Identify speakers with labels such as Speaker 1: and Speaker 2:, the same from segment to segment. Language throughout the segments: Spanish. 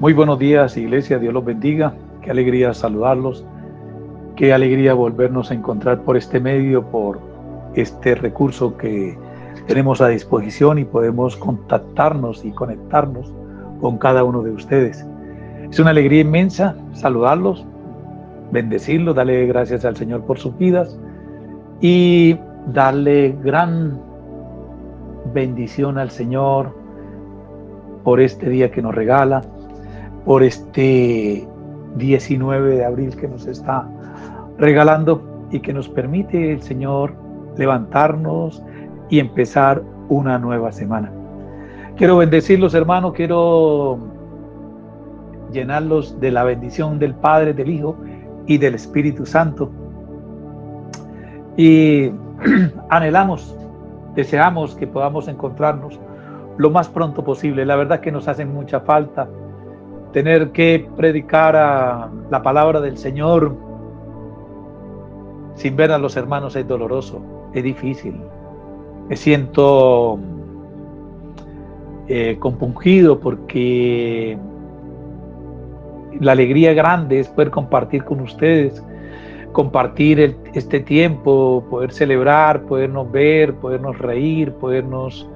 Speaker 1: Muy buenos días, iglesia, Dios los bendiga. Qué alegría saludarlos, qué alegría volvernos a encontrar por este medio, por este recurso que tenemos a disposición y podemos contactarnos y conectarnos con cada uno de ustedes. Es una alegría inmensa saludarlos, bendecirlos, darle gracias al Señor por sus vidas y darle gran bendición al Señor por este día que nos regala, por este 19 de abril que nos está regalando y que nos permite el Señor levantarnos y empezar una nueva semana. Quiero bendecirlos, hermanos, quiero llenarlos de la bendición del Padre, del Hijo y del Espíritu Santo. Y anhelamos, deseamos que podamos encontrarnos lo más pronto posible. La verdad que nos hace mucha falta tener que predicar la palabra del Señor sin ver a los hermanos. Es doloroso, es difícil. Me siento compungido porque la alegría grande es poder compartir con ustedes, compartir este tiempo, poder celebrar, podernos ver, podernos reír, podernos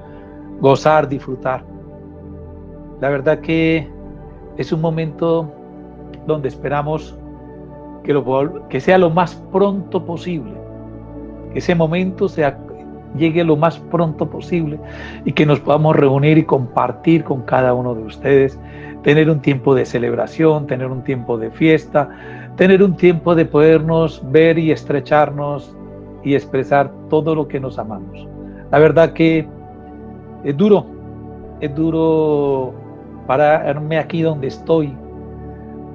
Speaker 1: gozar, disfrutar. La verdad que es un momento donde esperamos que sea lo más pronto posible, que ese momento llegue lo más pronto posible y que nos podamos reunir y compartir con cada uno de ustedes, tener un tiempo de celebración, tener un tiempo de fiesta, tener un tiempo de podernos ver y estrecharnos y expresar todo lo que nos amamos. La verdad que es duro pararme aquí donde estoy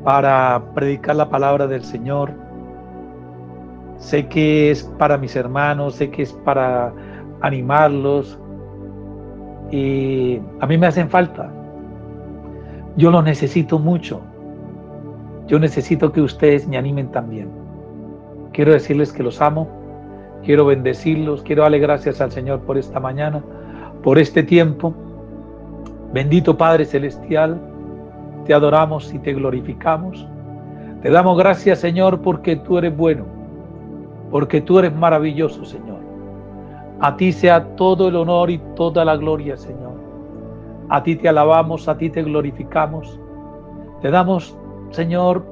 Speaker 1: para predicar la palabra del Señor. Sé que es para mis hermanos, sé que es para animarlos y a mí me hacen falta. Yo los necesito mucho. Yo necesito que ustedes me animen también. Quiero decirles que los amo, quiero bendecirlos, quiero darle gracias al Señor por esta mañana, por este tiempo. Bendito Padre Celestial, te adoramos y te glorificamos. Te damos gracias, Señor, porque tú eres bueno, porque tú eres maravilloso, Señor. A ti sea todo el honor y toda la gloria, Señor. A ti te alabamos, a ti te glorificamos. Te damos, Señor,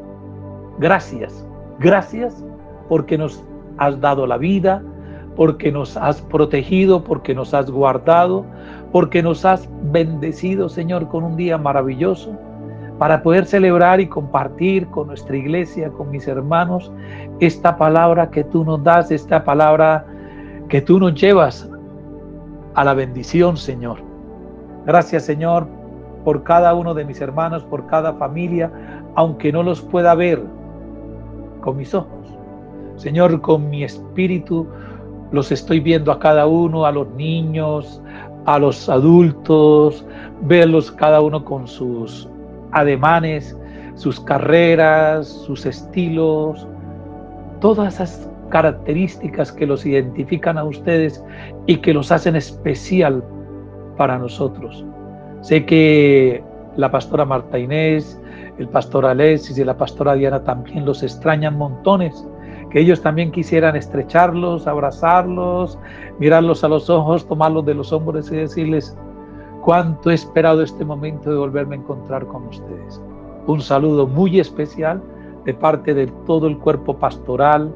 Speaker 1: gracias. Gracias porque nos has dado la vida, porque nos has protegido, porque nos has guardado, porque nos has bendecido, Señor, con un día maravilloso para poder celebrar y compartir con nuestra iglesia, con mis hermanos, esta palabra que tú nos das, esta palabra que tú nos llevas a la bendición, Señor. Gracias, Señor, por cada uno de mis hermanos, por cada familia, aunque no los pueda ver con mis ojos. Señor, con mi espíritu los estoy viendo a cada uno, a los niños, a los adultos, verlos cada uno con sus ademanes, sus carreras, sus estilos, todas esas características que los identifican a ustedes y que los hacen especial para nosotros. Sé que la pastora Marta Inés, el pastor Alexis y la pastora Diana también los extrañan montones, que ellos también quisieran estrecharlos, abrazarlos, mirarlos a los ojos, tomarlos de los hombros y decirles cuánto he esperado este momento de volverme a encontrar con ustedes. Un saludo muy especial de parte de todo el cuerpo pastoral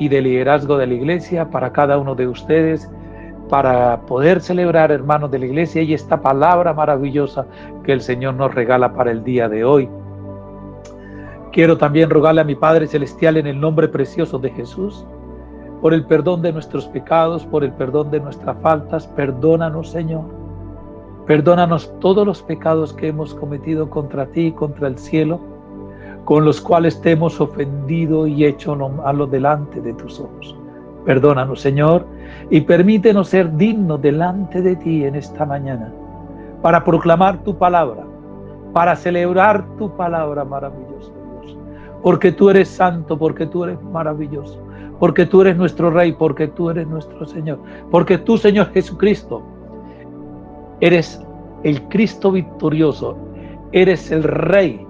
Speaker 1: y de liderazgo de la iglesia para cada uno de ustedes, para poder celebrar, hermanos de la iglesia, y esta palabra maravillosa que el Señor nos regala para el día de hoy. Quiero también rogarle a mi Padre Celestial en el nombre precioso de Jesús, por el perdón de nuestros pecados, por el perdón de nuestras faltas. Perdónanos, Señor. Perdónanos todos los pecados que hemos cometido contra ti y contra el cielo, con los cuales te hemos ofendido y hecho lo malo delante de tus ojos. Perdónanos, Señor, y permítenos ser dignos delante de ti en esta mañana, para proclamar tu palabra, para celebrar tu palabra maravillosa, Dios. Porque tú eres santo, porque tú eres maravilloso, porque tú eres nuestro Rey, porque tú eres nuestro Señor, porque tú, Señor Jesucristo, eres el Cristo victorioso, eres el Rey.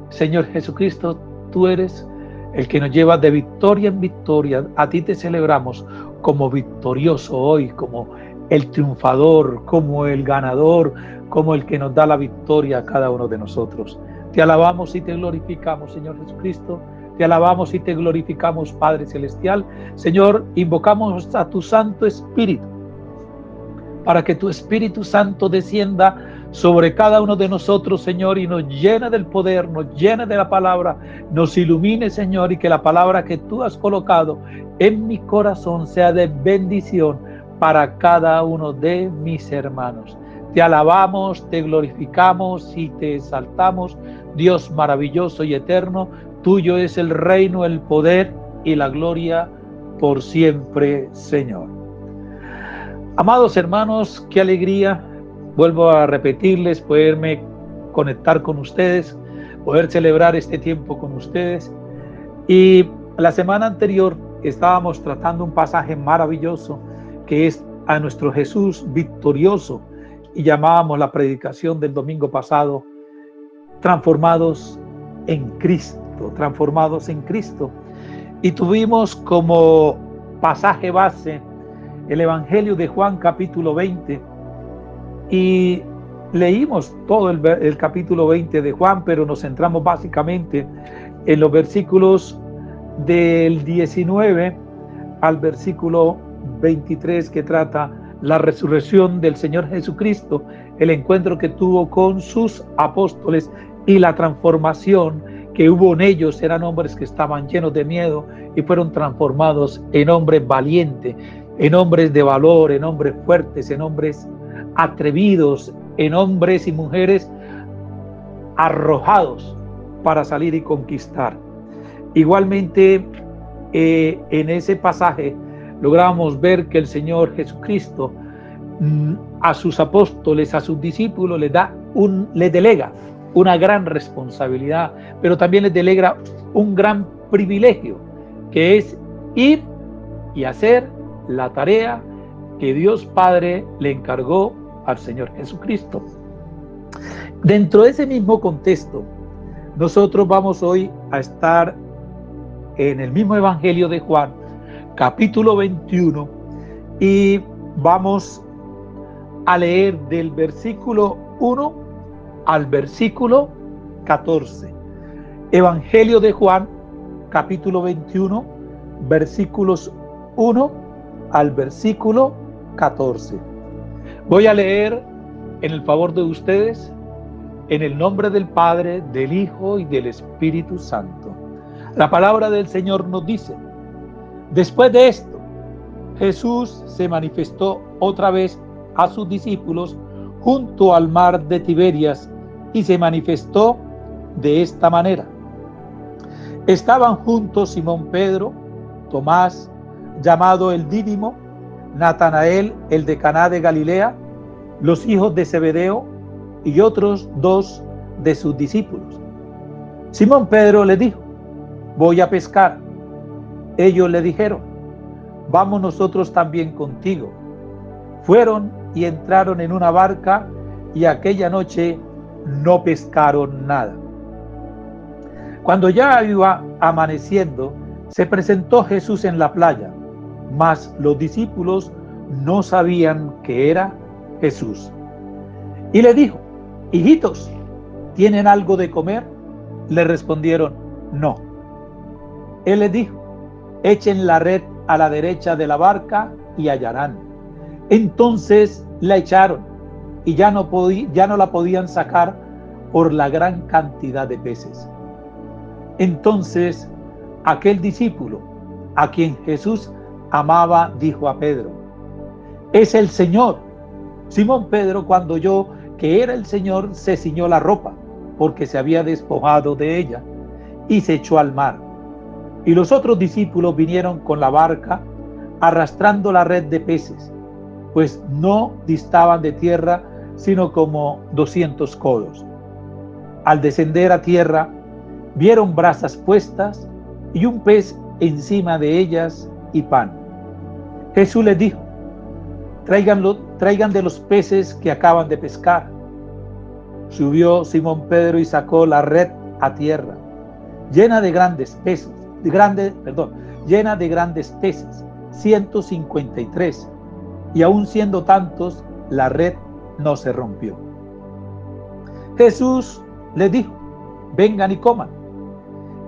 Speaker 1: Señor Jesucristo, tú eres el que nos lleva de victoria en victoria. A ti te celebramos como victorioso hoy, como el triunfador, como el ganador, como el que nos da la victoria a cada uno de nosotros. Te alabamos y te glorificamos, Señor Jesucristo. Te alabamos y te glorificamos, Padre Celestial. Señor, invocamos a tu Santo Espíritu para que tu Espíritu Santo descienda sobre cada uno de nosotros, Señor, y nos llene del poder, nos llene de la palabra, nos ilumine, Señor, y que la palabra que tú has colocado en mi corazón sea de bendición para cada uno de mis hermanos. Te alabamos, te glorificamos y te exaltamos, Dios maravilloso y eterno. Tuyo es el reino, el poder y la gloria por siempre, Señor. Amados hermanos, qué alegría, vuelvo a repetirles, poderme conectar con ustedes, poder celebrar este tiempo con ustedes. Y la semana anterior estábamos tratando un pasaje maravilloso que es a nuestro Jesús victorioso, y llamábamos la predicación del domingo pasado transformados en Cristo, transformados en Cristo. Y tuvimos como pasaje base el Evangelio de Juan capítulo 20, y leímos todo el capítulo 20 de Juan, pero nos centramos básicamente en los versículos del 19 al versículo 23, que trata la resurrección del Señor Jesucristo, el encuentro que tuvo con sus apóstoles y la transformación que hubo en ellos. Eran hombres que estaban llenos de miedo y fueron transformados en hombres valientes, en hombres de valor, en hombres fuertes, en hombres atrevidos, en hombres y mujeres arrojados para salir y conquistar. Igualmente, en ese pasaje logramos ver que el Señor Jesucristo a sus apóstoles, a sus discípulos, les delega una gran responsabilidad, pero también les delega un gran privilegio, que es ir y hacer la tarea que Dios Padre le encargó al Señor Jesucristo. Dentro de ese mismo contexto, nosotros vamos hoy a estar en el mismo Evangelio de Juan, capítulo 21, y vamos a leer del versículo 1 al versículo 14. Evangelio de Juan, capítulo 21, versículos 1 al versículo 14. Voy a leer en el favor de ustedes, en el nombre del Padre, del Hijo y del Espíritu Santo. La palabra del Señor nos dice: después de esto, Jesús se manifestó otra vez a sus discípulos junto al mar de Tiberias, y se manifestó de esta manera. Estaban juntos Simón Pedro, Tomás, llamado el Dídimo, Natanael, el de Caná de Galilea, los hijos de Zebedeo y otros dos de sus discípulos. Simón Pedro le dijo: voy a pescar. Ellos le dijeron: vamos nosotros también contigo. Fueron y entraron en una barca, y aquella noche no pescaron nada. Cuando ya iba amaneciendo, se presentó Jesús en la playa, mas los discípulos no sabían que era Jesús. Y le dijo: hijitos, ¿tienen algo de comer? Le respondieron: no. Él les dijo: echen la red a la derecha de la barca y hallarán. Entonces la echaron, y ya no la podían sacar por la gran cantidad de peces. Entonces aquel discípulo a quien Jesús amaba dijo a Pedro: es el Señor. Simón Pedro, cuando oyó que era el Señor, se ciñó la ropa, porque se había despojado de ella, y se echó al mar. Y los otros discípulos vinieron con la barca, arrastrando la red de peces, pues no distaban de tierra sino como 200 codos. Al descender a tierra, vieron brasas puestas y un pez encima de ellas y pan. Jesús les dijo: traigan de los peces que acaban de pescar. Subió Simón Pedro y sacó la red a tierra, llena de grandes peces, llena de grandes peces, 153, y aun siendo tantos, la red no se rompió. Jesús les dijo: vengan y coman.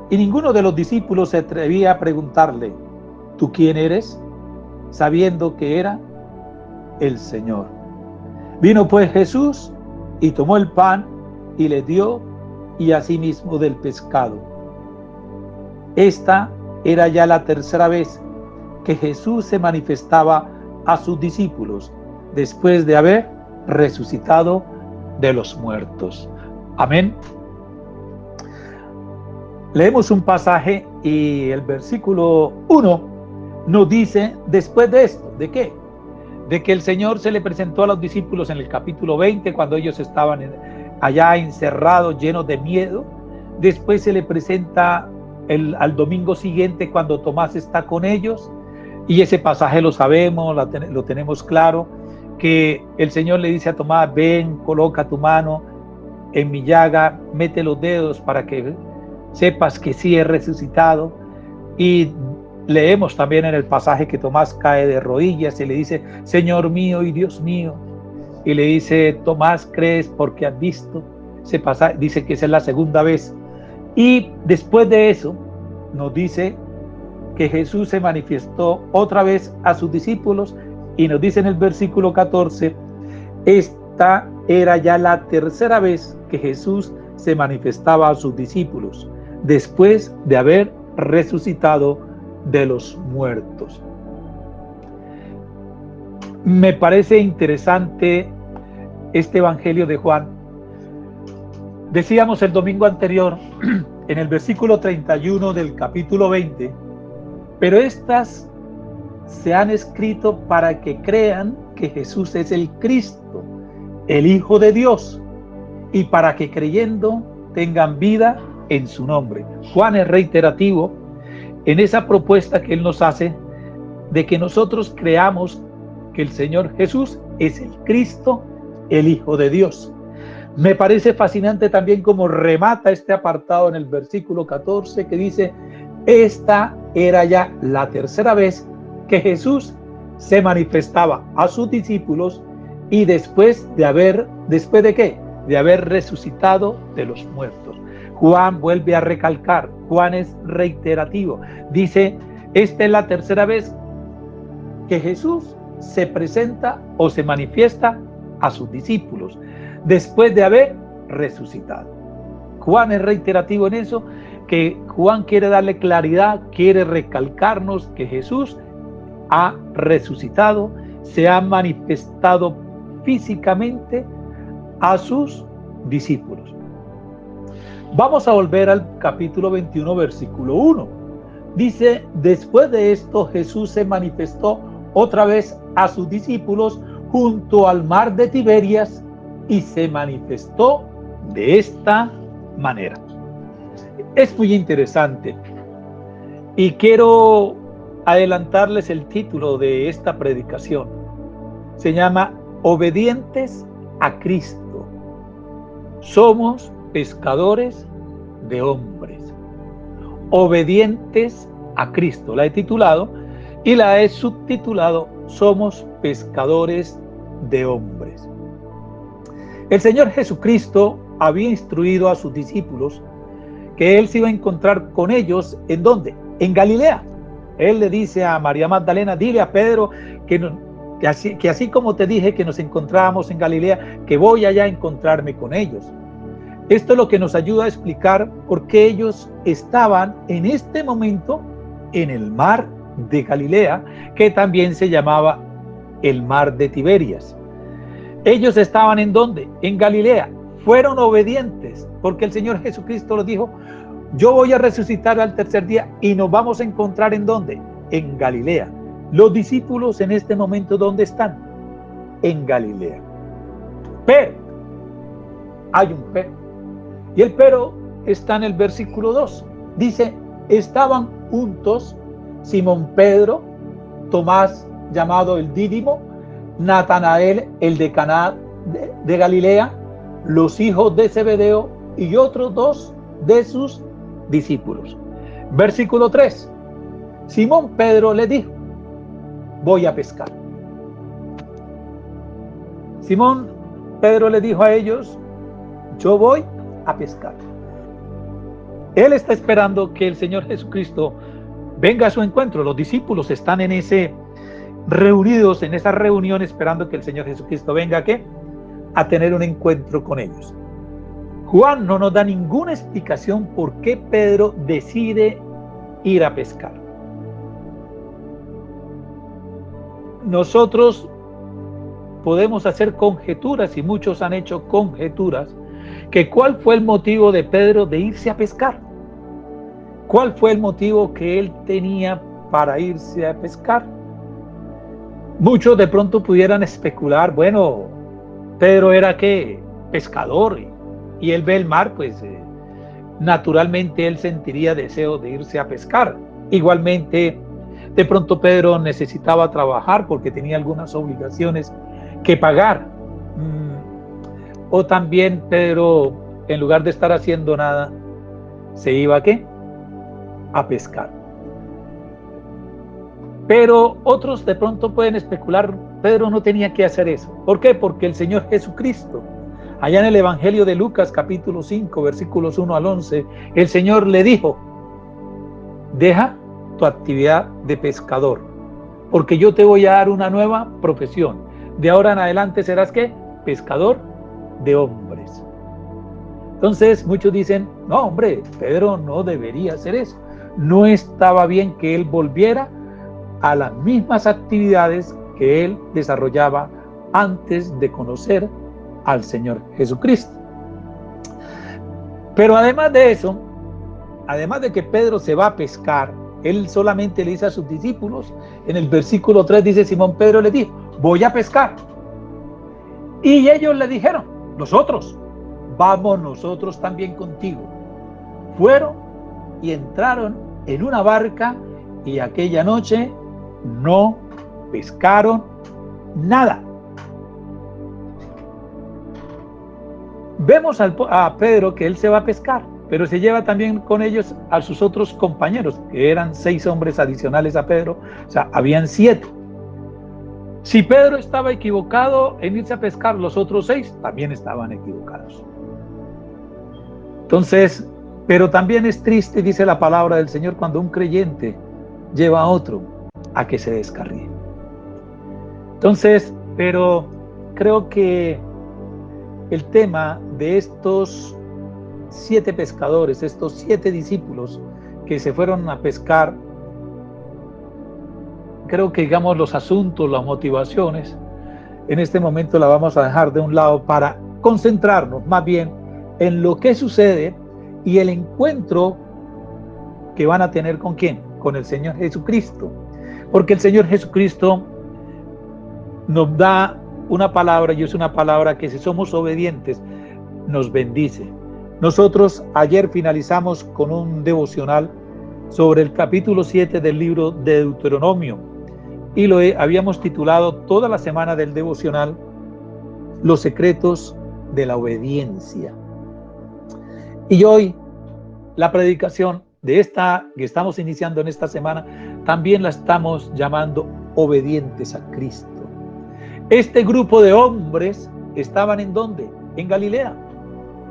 Speaker 1: Y ninguno de los discípulos se atrevía a preguntarle: ¿tú quién eres?, sabiendo que era el Señor. Vino pues Jesús y tomó el pan y le dio, y asimismo del pescado. Esta era ya la tercera vez que Jesús se manifestaba a sus discípulos después de haber resucitado de los muertos. Amén. Leemos un pasaje y el versículo 1 nos dice, después de esto, ¿de qué? De que el Señor se le presentó a los discípulos en el capítulo 20, cuando ellos estaban allá encerrados, llenos de miedo. Después se le presenta al domingo siguiente, cuando Tomás está con ellos, y ese pasaje lo sabemos, lo tenemos claro, que el Señor le dice a Tomás: ven, coloca tu mano en mi llaga, mete los dedos para que sepas que sí he resucitado. Y leemos también en el pasaje que Tomás cae de rodillas y le dice: Señor mío y Dios mío. Y le dice: Tomás, ¿crees porque has visto? Ese pasaje dice que esa es la segunda vez. Y después de eso nos dice que Jesús se manifestó otra vez a sus discípulos, y nos dice en el versículo 14: esta era ya la tercera vez que Jesús se manifestaba a sus discípulos después de haber resucitado de los muertos. Me parece interesante este Evangelio de Juan. Decíamos el domingo anterior, en el versículo 31 del capítulo 20, pero estas se han escrito para que crean que Jesús es el Cristo, el Hijo de Dios, y para que creyendo tengan vida en su nombre. Juan es reiterativo en esa propuesta que él nos hace de que nosotros creamos que el Señor Jesús es el Cristo, el Hijo de Dios. Me parece fascinante también cómo remata este apartado en el versículo 14, que dice: esta era ya la tercera vez que Jesús se manifestaba a sus discípulos, y después de qué? De haber resucitado de los muertos. Juan vuelve a recalcar, Juan es reiterativo, dice: esta es la tercera vez que Jesús se presenta o se manifiesta a sus discípulos después de haber resucitado. Juan es reiterativo en eso, que Juan quiere darle claridad, quiere recalcarnos que Jesús ha resucitado, se ha manifestado físicamente a sus discípulos. Vamos a volver al capítulo 21, versículo 1. Dice: después de esto Jesús se manifestó otra vez a sus discípulos junto al mar de Tiberias, y se manifestó de esta manera. Es muy interesante y quiero adelantarles el título de esta predicación. Se llama Obedientes a Cristo. Somos pescadores de hombres. Obedientes a Cristo. La he titulado y la he subtitulado: Somos pescadores de hombres. El Señor Jesucristo había instruido a sus discípulos que Él se iba a encontrar con ellos, ¿en dónde? En Galilea. Él le dice a María Magdalena: dile a Pedro que así como te dije que nos encontrábamos en Galilea, que voy allá a encontrarme con ellos. Esto es lo que nos ayuda a explicar por qué ellos estaban en este momento en el mar de Galilea, que también se llamaba el mar de Tiberias. Ellos estaban ¿en dónde? En Galilea. Fueron obedientes porque el Señor Jesucristo les dijo: yo voy a resucitar al tercer día y nos vamos a encontrar ¿en dónde? En Galilea. Los discípulos en este momento, ¿dónde están? En Galilea. Pero hay un pero. Y el pero está en el versículo 2. Dice: estaban juntos Simón Pedro, Tomás llamado el Dídimo, Natanael el de Caná de Galilea, los hijos de Zebedeo y otros dos de sus discípulos. Versículo 3. Simón Pedro le dijo: voy a pescar. Simón Pedro le dijo a ellos: yo voy a pescar. Él está esperando que el Señor Jesucristo venga a su encuentro. Los discípulos están reunidos en esa reunión esperando que el Señor Jesucristo venga ¿a qué? A tener un encuentro con ellos. Juan no nos da ninguna explicación por qué Pedro decide ir a pescar. Nosotros podemos hacer conjeturas, y muchos han hecho conjeturas, que cuál fue el motivo de Pedro de irse a pescar. ¿Cuál fue el motivo que él tenía para irse a pescar? Muchos de pronto pudieran especular, bueno, Pedro era ¿qué? Pescador, y él ve el mar, pues naturalmente él sentiría deseo de irse a pescar. Igualmente, de pronto Pedro necesitaba trabajar porque tenía algunas obligaciones que pagar. O también Pedro, en lugar de estar haciendo nada, se iba ¿a qué? A pescar. Pero otros de pronto pueden especular, Pedro no tenía que hacer eso. ¿Por qué? Porque el Señor Jesucristo, allá en el Evangelio de Lucas, capítulo 5, versículos 1 al 11, el Señor le dijo: deja tu actividad de pescador, porque yo te voy a dar una nueva profesión. De ahora en adelante serás ¿qué? Pescador de hombres. Entonces muchos dicen: no, hombre, Pedro no debería hacer eso. No estaba bien que él volviera a las mismas actividades que él desarrollaba antes de conocer al Señor Jesucristo. Pero además de eso, además de que Pedro se va a pescar, él solamente le dice a sus discípulos, en el versículo 3 dice: Simón Pedro le dijo: voy a pescar. Y ellos le dijeron: nosotros, vamos nosotros también contigo. Fueron y entraron en una barca, y aquella noche no pescaron nada. Vemos a Pedro que él se va a pescar, pero se lleva también con ellos a sus otros compañeros, que eran 6 hombres adicionales a Pedro, o sea, habían 7. Si Pedro estaba equivocado en irse a pescar, los otros 6 también estaban equivocados. Entonces, pero también es triste, dice la palabra del Señor, cuando un creyente lleva a otro a que se descarríe. Entonces, pero creo que el tema de estos 7 pescadores, estos 7 discípulos que se fueron a pescar, creo que digamos los asuntos, las motivaciones, en este momento la vamos a dejar de un lado para concentrarnos más bien en lo que sucede y el encuentro que van a tener ¿con quién? Con el Señor Jesucristo. Porque el Señor Jesucristo nos da una palabra, y es una palabra que si somos obedientes nos bendice. Nosotros ayer finalizamos con un devocional sobre el capítulo 7 del libro de Deuteronomio, y lo habíamos titulado toda la semana del devocional: los secretos de la obediencia. Y hoy la predicación de esta que estamos iniciando en esta semana también la estamos llamando obedientes a Cristo. Este grupo de hombres estaban ¿en dónde? En Galilea.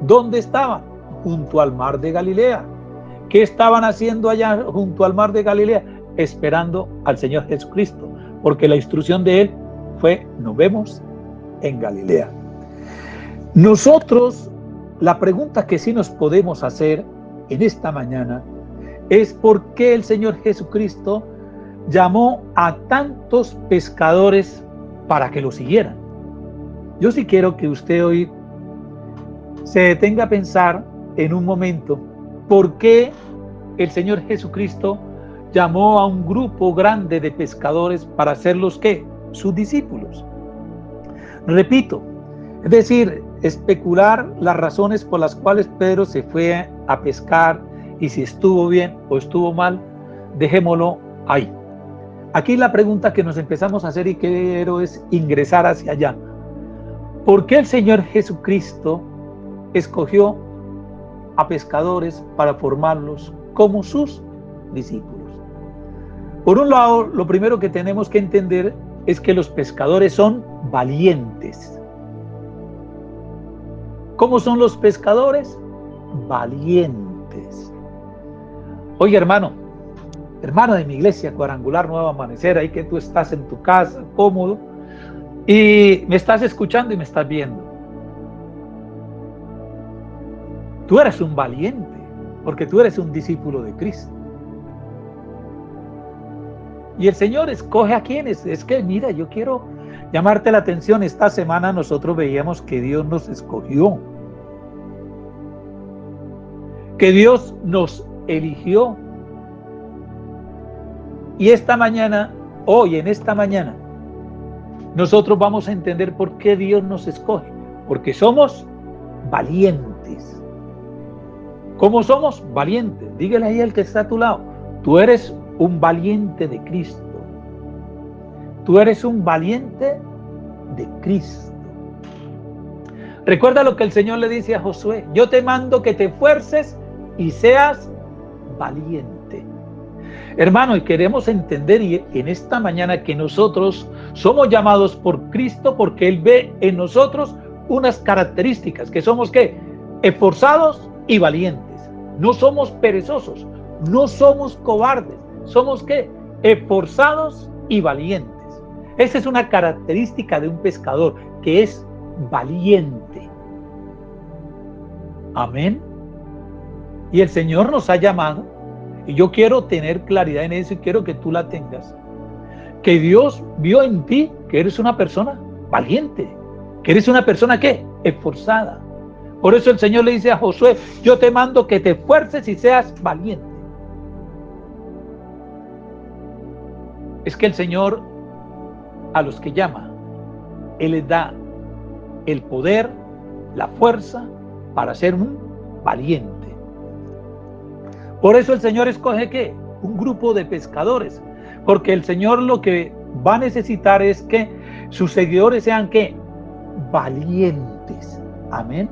Speaker 1: ¿Dónde estaban? Junto al mar de Galilea. ¿Qué estaban haciendo allá junto al mar de Galilea? Esperando al Señor Jesucristo, porque la instrucción de él fue: nos vemos en Galilea. Nosotros, la pregunta que sí nos podemos hacer en esta mañana es: ¿por qué el Señor Jesucristo llamó a tantos pescadores para que lo siguieran? Yo sí quiero que usted hoy se detenga a pensar en un momento por qué el Señor Jesucristo llamó a un grupo grande de pescadores para hacerlos ¿qué? Sus discípulos. Repito, es decir, especular las razones por las cuales Pedro se fue a pescar y si estuvo bien o estuvo mal, dejémoslo ahí. Aquí la pregunta que nos empezamos a hacer y quiero es ingresar hacia allá. ¿Por qué el Señor Jesucristo escogió a pescadores para formarlos como sus discípulos. Por un lado, lo primero que tenemos que entender es que los pescadores son valientes. ¿Cómo son los pescadores? Valientes. Oye, hermano de mi iglesia Cuadrangular Nuevo Amanecer, ahí que tú estás en tu casa, cómodo, y me estás escuchando y me estás viendo. Tú eres un valiente, porque tú eres un discípulo de Cristo. Y el Señor escoge a quienes. Es que, mira, yo quiero llamarte la atención. Esta semana nosotros veíamos que Dios nos escogió, que Dios nos eligió. Y esta mañana, hoy en esta mañana, nosotros vamos a entender por qué Dios nos escoge. Porque somos valientes. ¿Cómo somos? Valientes. Dígale ahí al que está a tu lado. Tú eres un valiente de Cristo. Tú eres un valiente de Cristo. Recuerda lo que el Señor le dice a Josué. Yo te mando que te esfuerces y seas valiente. Hermano, y queremos entender en esta mañana que nosotros somos llamados por Cristo porque Él ve en nosotros unas características que somos ¿qué? Esforzados y valientes. No somos perezosos, no somos cobardes, somos ¿qué? Esforzados y valientes. Esa es una característica de un pescador, que es valiente. Amén. Y el Señor nos ha llamado, y yo quiero tener claridad en eso y quiero que tú la tengas, que Dios vio en ti que eres una persona valiente, que eres una persona ¿qué? Esforzada. Por eso el Señor le dice a Josué, yo te mando que te esfuerces y seas valiente. Es que el Señor a los que llama, Él les da el poder, la fuerza para ser un valiente. Por eso el Señor escoge ¿qué? Un grupo de pescadores, porque el Señor lo que va a necesitar es que sus seguidores sean ¿qué? Valientes. Amén.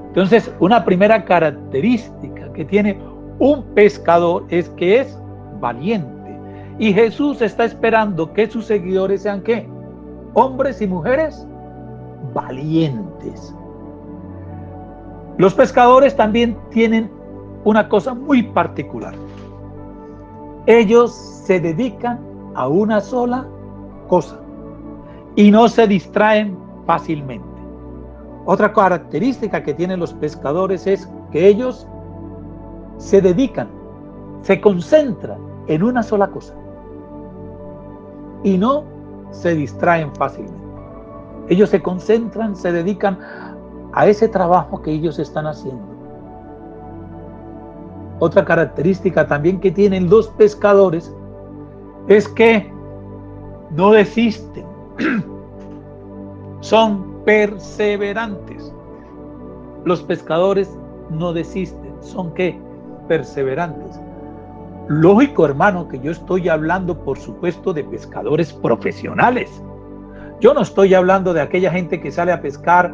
Speaker 1: Entonces, una primera característica que tiene un pescador es que es valiente. Y Jesús está esperando que sus seguidores sean ¿qué? Hombres y mujeres valientes. Los pescadores también tienen una cosa muy particular. Ellos se dedican a una sola cosa y no se distraen fácilmente. Otra característica que tienen los pescadores es que ellos se dedican, se concentran en una sola cosa y no se distraen fácilmente. Ellos se concentran, se dedican a ese trabajo que ellos están haciendo. Otra característica también que tienen los pescadores es que no desisten, son perseverantes. Los pescadores no desisten, son ¿qué? Perseverantes. Lógico, hermano, que yo estoy hablando, por supuesto, de pescadores profesionales. Yo no estoy hablando de aquella gente que sale a pescar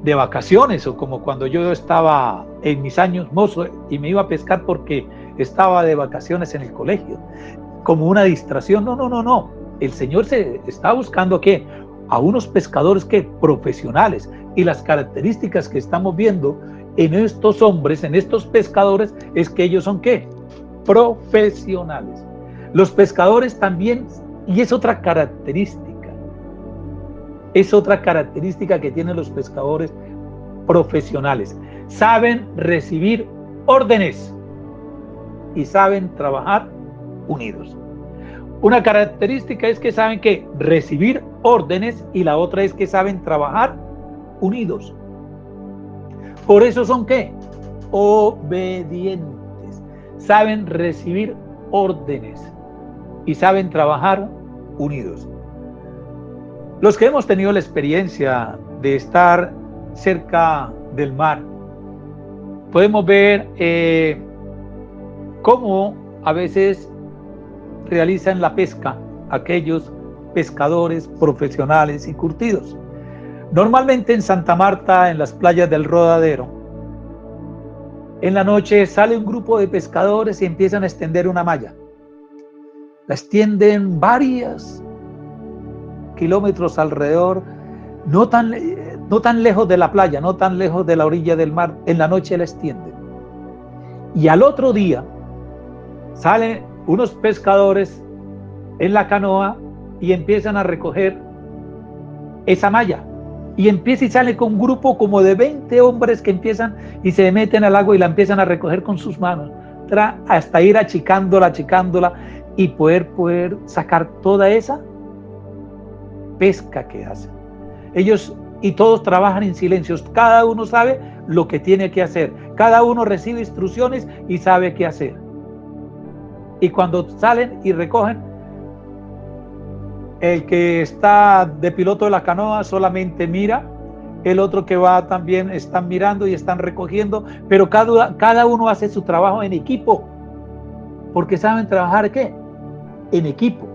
Speaker 1: de vacaciones o como cuando yo estaba en mis años mozo y me iba a pescar porque estaba de vacaciones en el colegio, como una distracción. No. El Señor se está buscando ¿qué? A unos pescadores ¿qué? Profesionales. Y las características que estamos viendo en estos hombres, en estos pescadores, es que ellos son ¿qué? Profesionales. Los pescadores también, y es otra característica que tienen los pescadores profesionales. Saben recibir órdenes y saben trabajar unidos. Una característica es que saben que recibir órdenes y la otra es que saben trabajar unidos. Por eso son ¿qué? Obedientes. Saben recibir órdenes y saben trabajar unidos. Los que hemos tenido la experiencia de estar cerca del mar, podemos ver cómo a veces realizan la pesca aquellos pescadores profesionales y curtidos. Normalmente en Santa Marta, en las playas del Rodadero, en la noche sale un grupo de pescadores y empiezan a extender una malla. La extienden varios kilómetros alrededor, no tan lejos de la playa, no tan lejos de la orilla del mar. En la noche la extienden. Y al otro día salen unos pescadores en la canoa y empiezan a recoger esa malla. Y empieza y sale con un grupo como de 20 hombres que empiezan y se meten al agua y la empiezan a recoger con sus manos, hasta ir achicándola y poder sacar toda esa pesca que hacen. Ellos y todos trabajan en silencio, cada uno sabe lo que tiene que hacer, cada uno recibe instrucciones y sabe qué hacer. Y cuando salen y recogen, el que está de piloto de la canoa solamente mira, el otro que va también están mirando y están recogiendo, pero cada uno hace su trabajo en equipo, porque saben trabajar ¿qué? En equipo.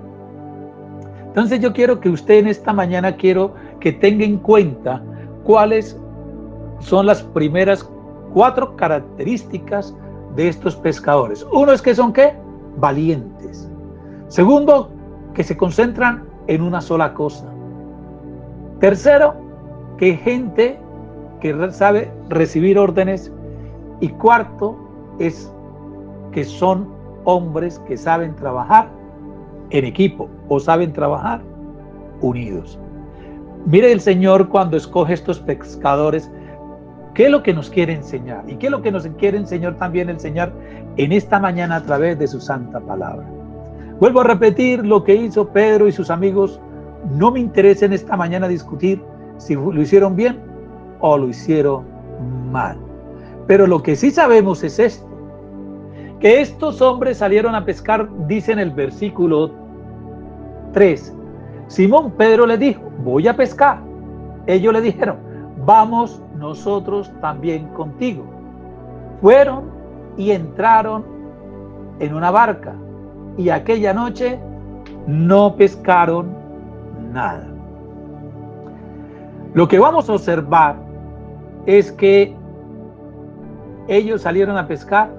Speaker 1: Entonces yo quiero que usted en esta mañana, quiero que tenga en cuenta cuáles son las primeras 4 características de estos pescadores. Uno es que son ¿qué? Valientes. Segundo, que se concentran en una sola cosa. Tercero, que gente que sabe recibir órdenes. Y cuarto, es que son hombres que saben trabajar en equipo o saben trabajar unidos. Mire el Señor cuando escoge estos pescadores, ¿qué es lo que nos quiere enseñar? ¿Y qué es lo que nos quiere enseñar también el Señor en esta mañana a través de su santa palabra? Vuelvo a repetir lo que hizo Pedro y sus amigos. No me interesa en esta mañana discutir si lo hicieron bien o lo hicieron mal. Pero lo que sí sabemos es esto, que estos hombres salieron a pescar, dice en el versículo 3. Simón Pedro le dijo, voy a pescar. Ellos le dijeron, vamos nosotros también contigo. Fueron y entraron en una barca. Y aquella noche no pescaron nada. Lo que vamos a observar es que ellos salieron a pescar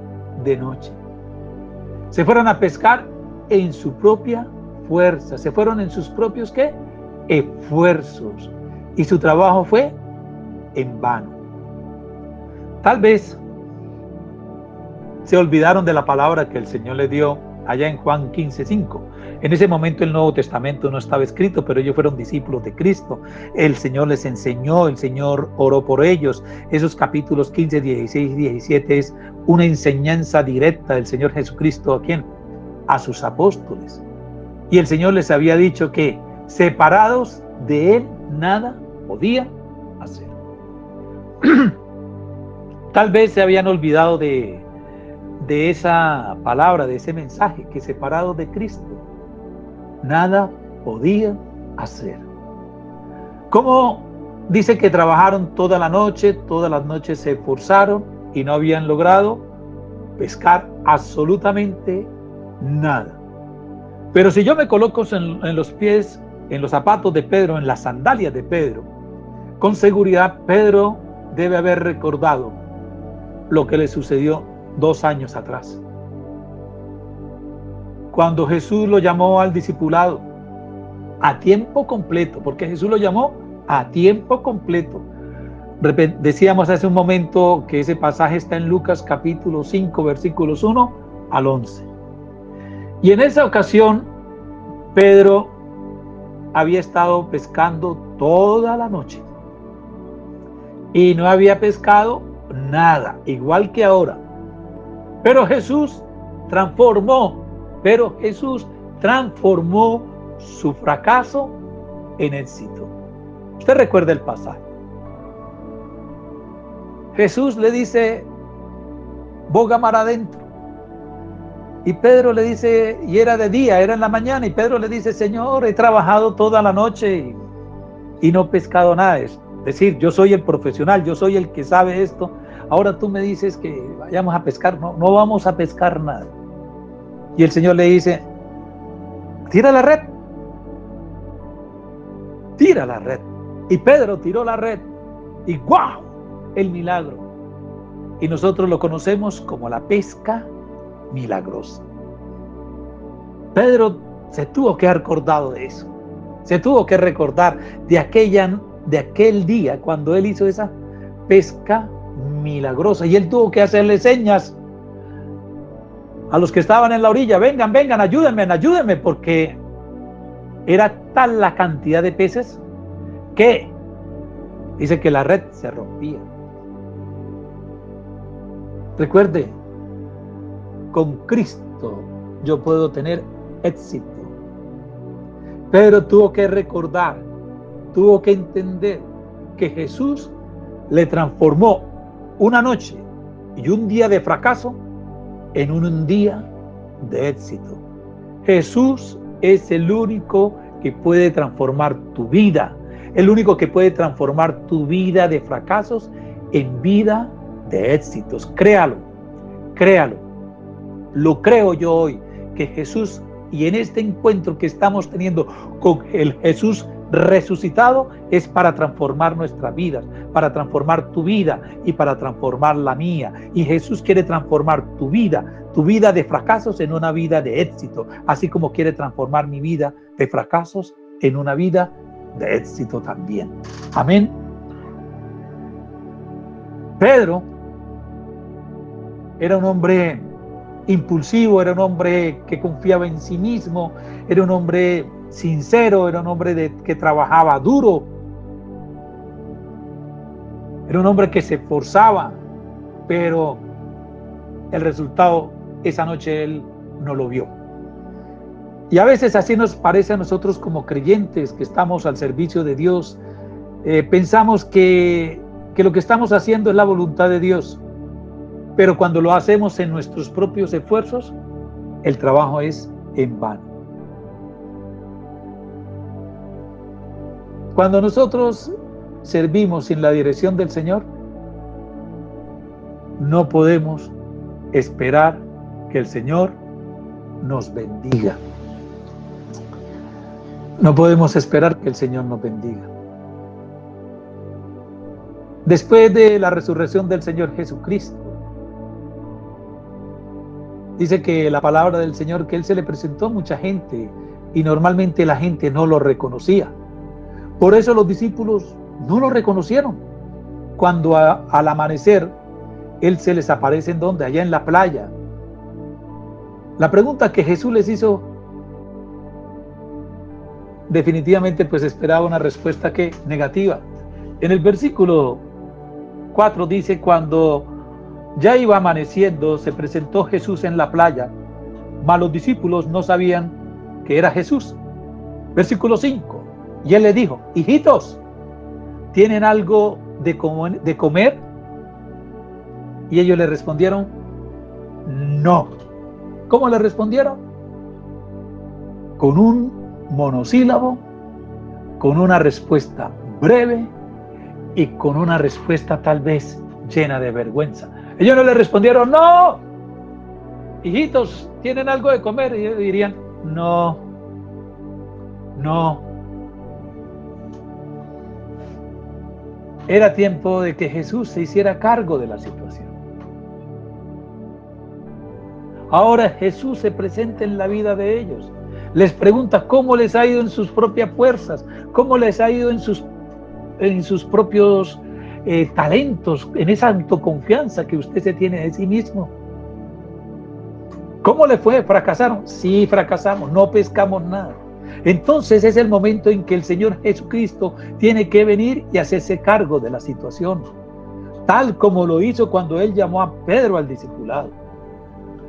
Speaker 1: de noche. Se fueron a pescar en su propia fuerza, se fueron en sus propios ¿qué? Esfuerzos. Y su trabajo fue en vano. Tal vez se olvidaron de la palabra que el Señor les dio allá en Juan 15:5. En ese momento el Nuevo Testamento no estaba escrito, pero ellos fueron discípulos de Cristo. El Señor les enseñó, el Señor oró por ellos. Esos capítulos 15, 16 y 17 es una enseñanza directa del Señor Jesucristo. ¿A quién? A sus apóstoles. Y el Señor les había dicho que separados de Él nada podían hacer. Tal vez se habían olvidado de esa palabra, de ese mensaje, que separados de Cristo nada podían hacer. ¿Cómo dice que trabajaron toda la noche? Todas las noches se esforzaron y no habían logrado pescar absolutamente nada. Pero si yo me coloco en los pies, en los zapatos de Pedro, en las sandalias de Pedro, con seguridad Pedro debe haber recordado lo que le sucedió 2 años atrás, cuando Jesús lo llamó al discipulado a tiempo completo, porque Jesús lo llamó a tiempo completo. Decíamos hace un momento que ese pasaje está en Lucas capítulo 5 versículos 1 al 11. Y en esa ocasión Pedro había estado pescando toda la noche y no había pescado nada, igual que ahora. Pero Jesús transformó su fracaso en éxito. Usted recuerda el pasaje. Jesús le dice, boga mar adentro. Y Pedro le dice, y era de día, era en la mañana, y Pedro le dice, Señor, he trabajado toda la noche y no he pescado nada. Es decir, yo soy el profesional, yo soy el que sabe esto. Ahora tú me dices que vayamos a pescar. No vamos a pescar nada. Y el Señor le dice, tira la red. Tira la red. Y Pedro tiró la red y ¡guau! El milagro. Y nosotros lo conocemos como la pesca milagrosa. Pedro se tuvo que haber acordado de eso. Se tuvo que recordar de aquel día cuando él hizo esa pesca milagrosa. Y él tuvo que hacerle señas a los que estaban en la orilla. Vengan, vengan, ayúdenme, porque era tal la cantidad de peces que dice que la red se rompía. Recuerde, con Cristo yo puedo tener éxito. Pedro tuvo que recordar, tuvo que entender que Jesús le transformó una noche y un día de fracaso en un día de éxito. Jesús es el único que puede transformar tu vida, el único que puede transformar tu vida de fracasos en vida de éxitos. Créalo, créalo. Lo creo yo hoy, que Jesús, y en este encuentro que estamos teniendo con el Jesús resucitado, es para transformar nuestras vidas, para transformar tu vida y para transformar la mía. Y Jesús quiere transformar tu vida de fracasos en una vida de éxito, así como quiere transformar mi vida de fracasos en una vida de éxito también. Amén. Pedro era un hombre impulsivo, era un hombre que confiaba en sí mismo, era un hombre sincero, era un hombre que trabajaba duro, era un hombre que se esforzaba, pero el resultado esa noche él no lo vio. Y a veces así nos parece a nosotros como creyentes que estamos al servicio de Dios. Pensamos que lo que estamos haciendo es la voluntad de Dios, pero cuando lo hacemos en nuestros propios esfuerzos, el trabajo es en vano. Cuando nosotros servimos sin la dirección del Señor, no podemos esperar que el Señor nos bendiga. No podemos esperar que el Señor nos bendiga. Después de la resurrección del Señor Jesucristo, dice que la palabra del Señor, que Él se le presentó a mucha gente y normalmente la gente no lo reconocía. Por eso los discípulos no lo reconocieron. Cuando al amanecer, Él se les aparece ¿en dónde? Allá en la playa. La pregunta que Jesús les hizo, definitivamente pues esperaba una respuesta que negativa. En el versículo 4 dice, cuando ya iba amaneciendo, se presentó Jesús en la playa, mas los discípulos no sabían que era Jesús. Versículo 5, y él le dijo, hijitos, ¿tienen algo de comer? Y ellos le respondieron, no. ¿Cómo le respondieron? Con un monosílabo, con una respuesta breve y con una respuesta tal vez llena de vergüenza. Ellos no le respondieron, no, hijitos, ¿tienen algo de comer? Y ellos dirían, no. Era tiempo de que Jesús se hiciera cargo de la situación. Ahora Jesús se presenta en la vida de ellos. Les pregunta cómo les ha ido en sus propias fuerzas, cómo les ha ido en sus propios talentos, en esa autoconfianza que usted se tiene de sí mismo. ¿Cómo le fue? ¿Fracasaron? Sí, fracasamos, no pescamos nada. Entonces es el momento en que el Señor Jesucristo tiene que venir y hacerse cargo de la situación, tal como lo hizo cuando Él llamó a Pedro al discipulado.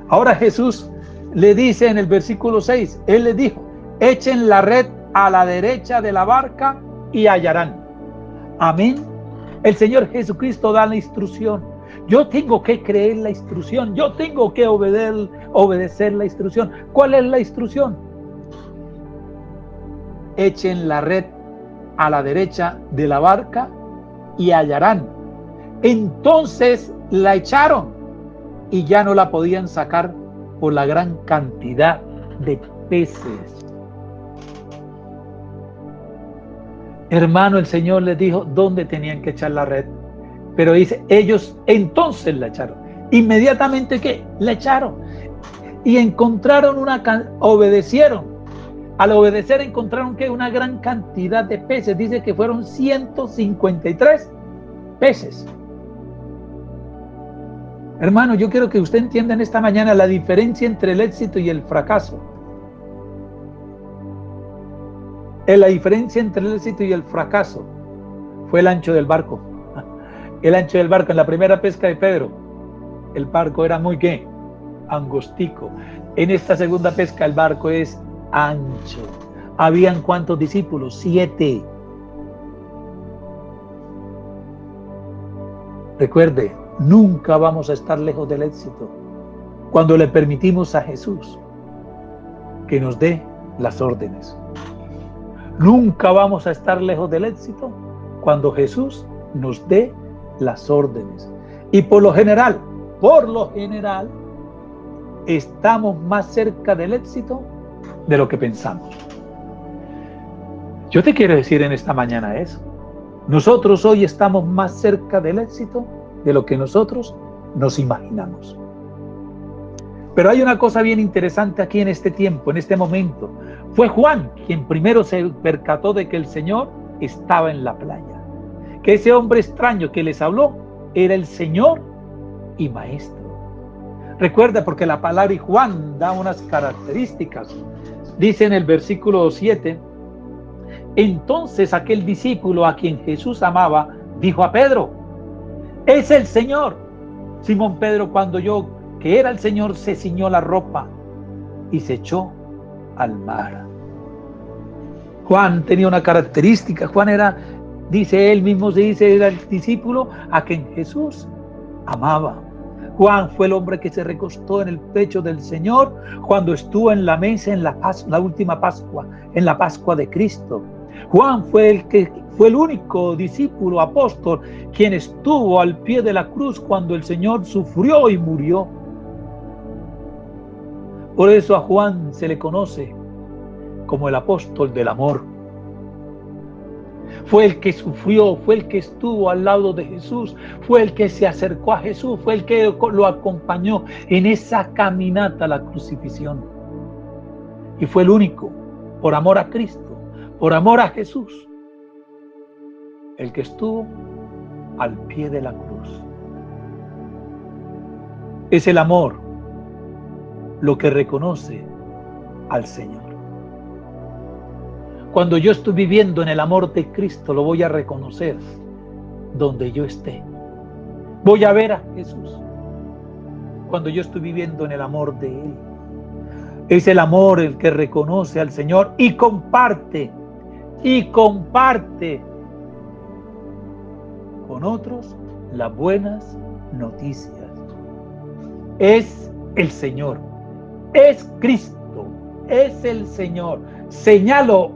Speaker 1: Ahora Jesús le dice en el versículo 6, Él les dijo, echen la red a la derecha de la barca y hallarán. Amén. El Señor Jesucristo da la instrucción. Yo tengo que creer la instrucción. Yo tengo que obedecer la instrucción. ¿Cuál es la instrucción? Echen la red a la derecha de la barca y hallarán. Entonces la echaron y ya no la podían sacar por la gran cantidad de peces. Hermano, el Señor les dijo dónde tenían que echar la red. Pero dice, ellos entonces la echaron. Inmediatamente, ¿qué? La echaron. Y encontraron obedecieron. Al obedecer encontraron que una gran cantidad de peces. Dice que fueron 153 peces. Hermano, yo quiero que usted entienda en esta mañana la diferencia entre el éxito y el fracaso. La diferencia entre el éxito y el fracaso fue el ancho del barco. El ancho del barco. En la primera pesca de Pedro, el barco era muy, ¿qué? Angostico. En esta segunda pesca el barco es ancho. ¿Habían cuántos discípulos? 7. Recuerde, nunca vamos a estar lejos del éxito cuando le permitimos a Jesús que nos dé las órdenes. Nunca vamos a estar lejos del éxito cuando Jesús nos dé las órdenes. Y por lo general, estamos más cerca del éxito de lo que pensamos. Yo te quiero decir en esta mañana eso. Nosotros hoy estamos más cerca del éxito de lo que nosotros nos imaginamos. Pero hay una cosa bien interesante aquí en este tiempo, en este momento. Fue Juan quien primero se percató de que el Señor estaba en la playa. Que ese hombre extraño que les habló era el Señor y Maestro. Recuerda, porque la palabra y Juan da unas características. Dice en el versículo 7, entonces aquel discípulo a quien Jesús amaba, dijo a Pedro, es el Señor. Simón Pedro, cuando oyó que era el Señor, se ciñó la ropa y se echó al mar. Juan tenía una característica. Juan era, dice él mismo, era el discípulo a quien Jesús amaba. Juan fue el hombre que se recostó en el pecho del Señor cuando estuvo en la mesa en la última Pascua, en la Pascua de Cristo. Juan fue el único discípulo apóstol quien estuvo al pie de la cruz cuando el Señor sufrió y murió. Por eso a Juan se le conoce como el apóstol del amor. Fue el que sufrió, fue el que estuvo al lado de Jesús, fue el que se acercó a Jesús, fue el que lo acompañó en esa caminata a la crucifixión. Y fue el único, por amor a Cristo, por amor a Jesús, el que estuvo al pie de la cruz. Es el amor lo que reconoce al Señor. Cuando yo estoy viviendo en el amor de Cristo, lo voy a reconocer donde yo esté. Voy a ver a Jesús cuando yo estoy viviendo en el amor de Él. Es el amor el que reconoce al Señor y comparte con otros las buenas noticias. Es el Señor, es Cristo, es el Señor. Señalo,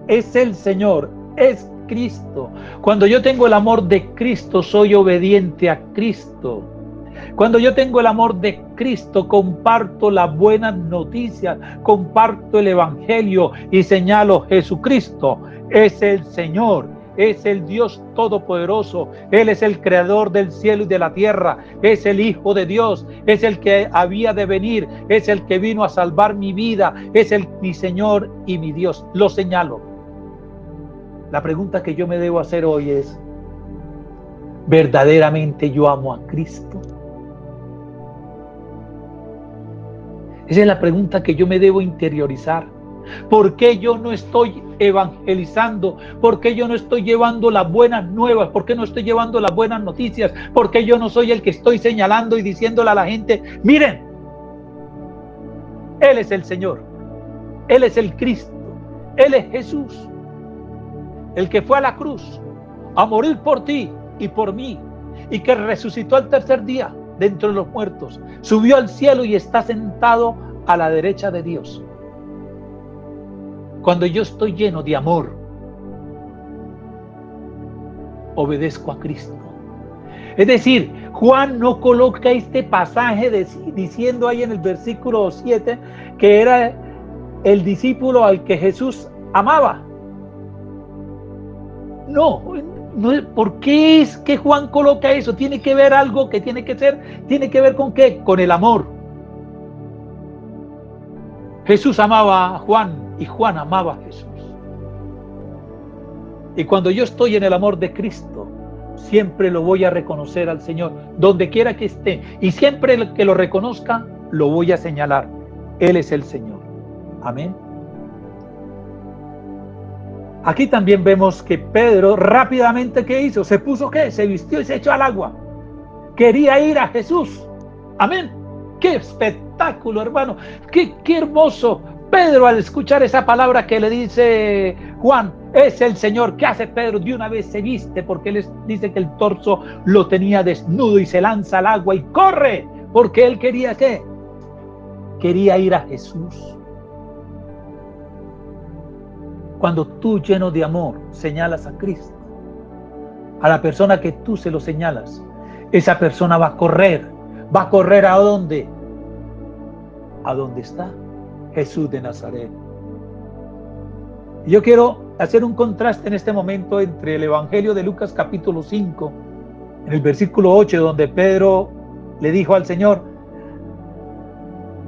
Speaker 1: es el Señor, es Cristo. Cuando yo tengo el amor de Cristo, soy obediente a Cristo. Cuando yo tengo el amor de Cristo, comparto las buenas noticias, comparto el Evangelio y señalo, Jesucristo es el Señor, es el Dios Todopoderoso. Él es el creador del cielo y de la tierra, es el Hijo de Dios, es el que había de venir, es el que vino a salvar mi vida, es mi Señor y mi Dios. Lo señalo. La pregunta que yo me debo hacer hoy es, ¿verdaderamente yo amo a Cristo? Esa es la pregunta que yo me debo interiorizar. ¿Por qué yo no estoy evangelizando? ¿Por qué yo no estoy llevando las buenas nuevas? ¿Por qué no estoy llevando las buenas noticias? ¿Por qué yo no soy el que estoy señalando y diciéndole a la gente, miren, Él es el Señor, Él es el Cristo, Él es Jesús, el que fue a la cruz a morir por ti y por mí, y que resucitó al tercer día de entre los muertos, subió al cielo y está sentado a la derecha de Dios? Cuando yo estoy lleno de amor, obedezco a Cristo. Es decir, Juan no coloca este pasaje diciendo ahí en el versículo 7 que era el discípulo al que Jesús amaba. No, no, ¿por qué es que Juan coloca eso? Tiene que ver algo que tiene que ver con qué, con el amor. Jesús amaba a Juan y Juan amaba a Jesús. Y cuando yo estoy en el amor de Cristo, siempre lo voy a reconocer al Señor, donde quiera que esté. Y siempre que lo reconozca, lo voy a señalar. Él es el Señor. Amén. Aquí también vemos que Pedro rápidamente, ¿qué hizo? ¿Se puso qué? Se vistió y se echó al agua. Quería ir a Jesús. Amén. ¡Qué espectáculo, hermano! ¡Qué hermoso! Pedro, al escuchar esa palabra que le dice Juan, es el Señor. ¿Qué hace Pedro? De una vez se viste, porque él dice que el torso lo tenía desnudo y se lanza al agua y corre, porque él quería ¿qué? Quería ir a Jesús. Cuando tú, lleno de amor, señalas a Cristo, a la persona que tú se lo señalas, esa persona va a correr. ¿Va a correr a dónde? A dónde está Jesús de Nazaret. Yo quiero hacer un contraste en este momento entre el Evangelio de Lucas capítulo 5, en el versículo 8, donde Pedro le dijo al Señor,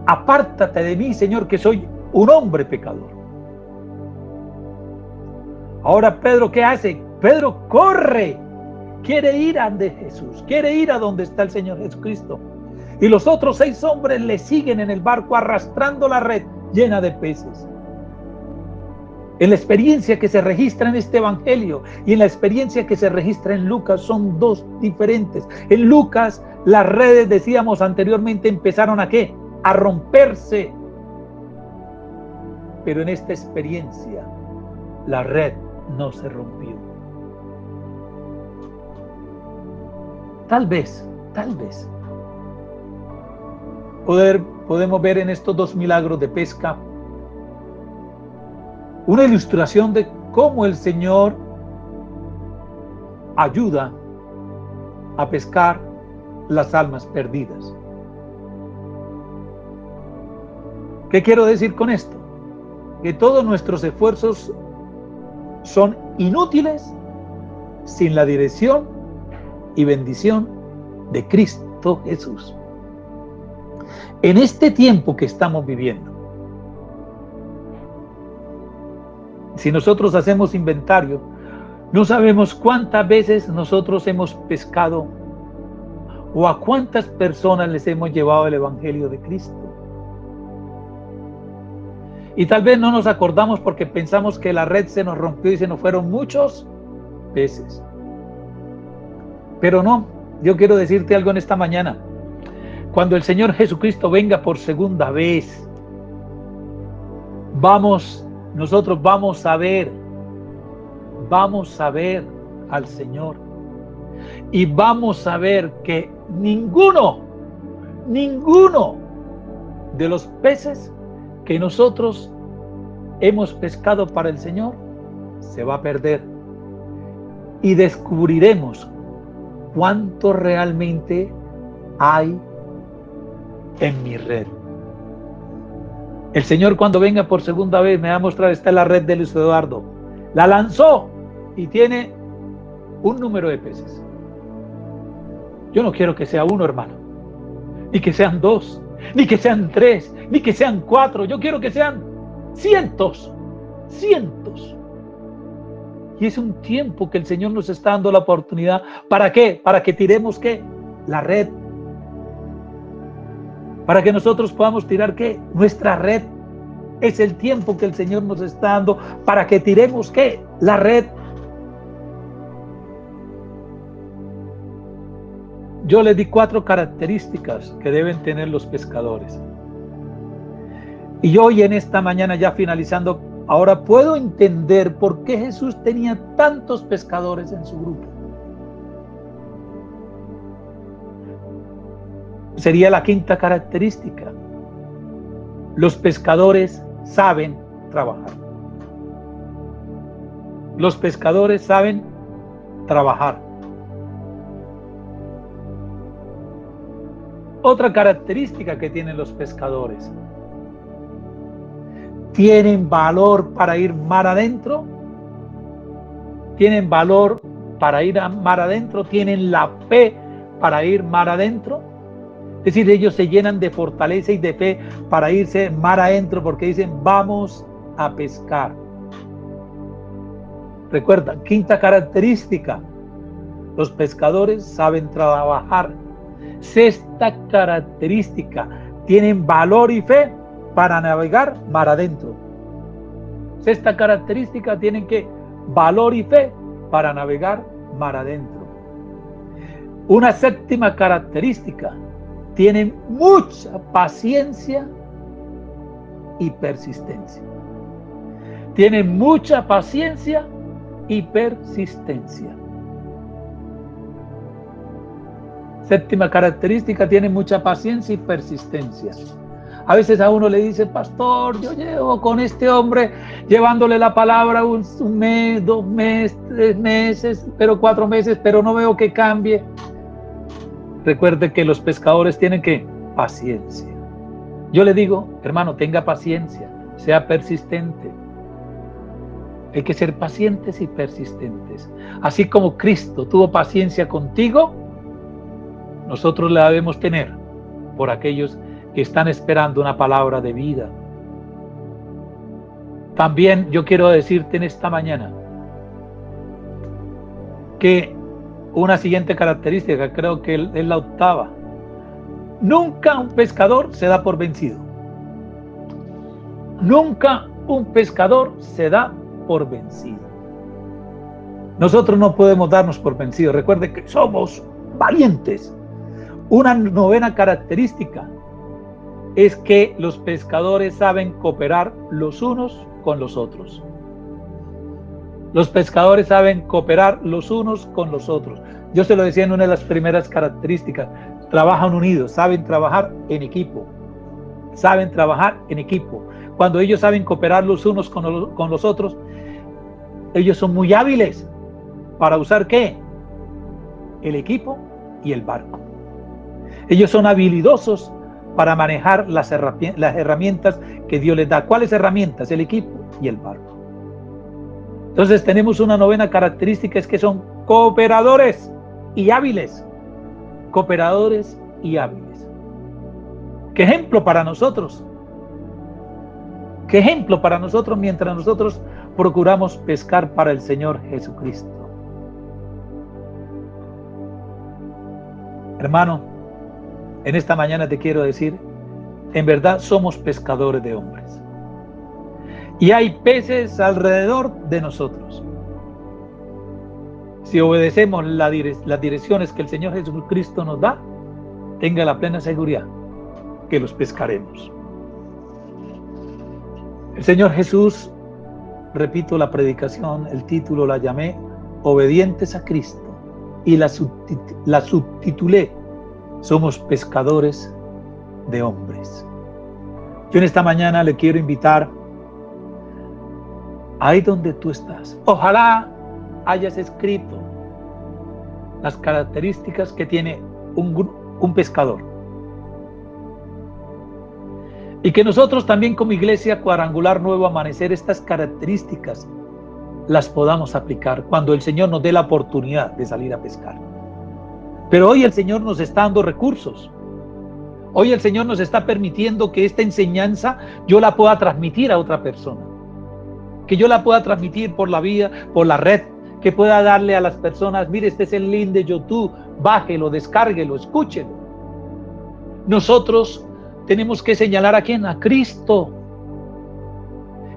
Speaker 1: apártate de mí, Señor, que soy un hombre pecador. Ahora Pedro, ¿qué hace? Pedro corre, quiere ir a donde Jesús, quiere ir a donde está el Señor Jesucristo. Y los otros 6 hombres le siguen en el barco arrastrando la red llena de peces. En la experiencia que se registra en este evangelio y en la experiencia que se registra en Lucas son dos diferentes. En Lucas las redes, decíamos anteriormente, empezaron ¿a qué? A romperse. Pero en esta experiencia la red no se rompió. Tal vez podemos ver en estos 2 milagros de pesca una ilustración de cómo el Señor ayuda a pescar las almas perdidas. ¿Qué quiero decir con esto? Que todos nuestros esfuerzos son inútiles sin la dirección y bendición de Cristo Jesús. En este tiempo que estamos viviendo, si nosotros hacemos inventario, no sabemos cuántas veces nosotros hemos pescado o a cuántas personas les hemos llevado el Evangelio de Cristo. Y tal vez no nos acordamos porque pensamos que la red se nos rompió y se nos fueron muchos peces. Pero no, yo quiero decirte algo en esta mañana. Cuando el Señor Jesucristo venga por segunda vez, nosotros vamos a ver al Señor y vamos a ver que ninguno de los peces que nosotros hemos pescado para el Señor se va a perder, y descubriremos cuánto realmente hay en mi red. El Señor, cuando venga por segunda vez, me va a mostrar, está en la red de Luis Eduardo, la lanzó y tiene un número de peces. Yo no quiero que sea uno, hermano, ni que sean 2, ni que sean 3, ni que sean 4. Yo quiero que sean cientos. Y es un tiempo que el Señor nos está dando la oportunidad. ¿Para qué? Para que tiremos ¿qué? La red. Para que nosotros podamos tirar ¿qué? Nuestra red. Es el tiempo que el Señor nos está dando para que tiremos ¿qué? La red. Yo les di 4 características que deben tener los pescadores. Y hoy, en esta mañana, ya finalizando, ahora puedo entender por qué Jesús tenía tantos pescadores en su grupo. Sería la 5ª característica. Los pescadores saben trabajar. Los pescadores saben trabajar. Otra característica que tienen los pescadores: tienen valor para ir mar adentro tienen valor para ir a mar adentro, tienen la fe para ir mar adentro. Es decir, ellos se llenan de fortaleza y de fe para irse mar adentro porque dicen, vamos a pescar. Recuerda, quinta característica, los pescadores saben trabajar. Sexta característica, tienen valor y fe para navegar mar adentro. Sexta característica, tienen que valor y fe para navegar mar adentro. Una séptima característica, tienen mucha paciencia y persistencia. Tienen mucha paciencia y persistencia. Séptima característica, tienen mucha paciencia y persistencia. A veces a uno le dice, pastor, yo llevo con este hombre llevándole la palabra un mes, 2 meses, 3 meses, pero 4 meses, pero no veo que cambie. Recuerde que los pescadores tienen que paciencia. Yo le digo, hermano, tenga paciencia, sea persistente. Hay que ser pacientes y persistentes. Así como Cristo tuvo paciencia contigo, nosotros la debemos tener por aquellos que están esperando una palabra de vida. También yo quiero decirte en esta mañana que una siguiente característica, creo que es la octava. Nunca un pescador se da por vencido. Nunca un pescador se da por vencido. Nosotros no podemos darnos por vencidos. Recuerde que somos valientes. Una novena característica es que los pescadores saben cooperar los unos con los otros. Los pescadores saben cooperar los unos con los otros. Yo se lo decía en una de las primeras características. Trabajan unidos, saben trabajar en equipo. Saben trabajar en equipo. Cuando ellos saben cooperar los unos con los otros, ellos son muy hábiles para usar ¿qué? El equipo y el barco. Ellos son habilidosos para manejar las herramientas que Dios les da. ¿Cuáles herramientas? El equipo y el barco. Entonces tenemos una novena característica, es que son cooperadores y hábiles. Cooperadores y hábiles. ¿Qué ejemplo para nosotros? ¿Qué ejemplo para nosotros mientras nosotros procuramos pescar para el Señor Jesucristo? Hermano, en esta mañana te quiero decir, en verdad somos pescadores de hombres. Y hay peces alrededor de nosotros. Si obedecemos las direcciones que el Señor Jesucristo nos da, tenga la plena seguridad que los pescaremos. El Señor Jesús, repito la predicación, el título la llamé Obedientes a Cristo y la subtitulé Somos pescadores de hombres. Yo en esta mañana le quiero invitar ahí donde tú estás. Ojalá hayas escrito las características que tiene un pescador. Y que nosotros también como Iglesia Cuadrangular Nuevo Amanecer estas características las podamos aplicar cuando el Señor nos dé la oportunidad de salir a pescar. Pero hoy el Señor nos está dando recursos. Hoy el Señor nos está permitiendo que esta enseñanza yo la pueda transmitir a otra persona. Que yo la pueda transmitir por la vía, por la red, que pueda darle a las personas, mire, este es el link de YouTube, bájelo, descárguelo, escúchelo. Nosotros tenemos que señalar a quién, a Cristo.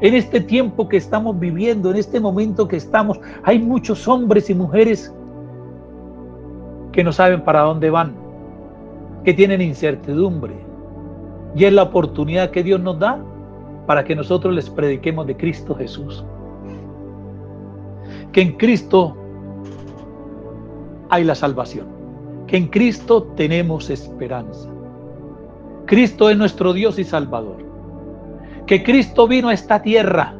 Speaker 1: En este tiempo que estamos viviendo, en este momento que estamos, hay muchos hombres y mujeres que no saben para dónde van, que tienen incertidumbre. Y es la oportunidad que Dios nos da para que nosotros les prediquemos de Cristo Jesús. Que en Cristo hay la salvación. Que en Cristo tenemos esperanza. Cristo es nuestro Dios y Salvador. Que Cristo vino a esta tierra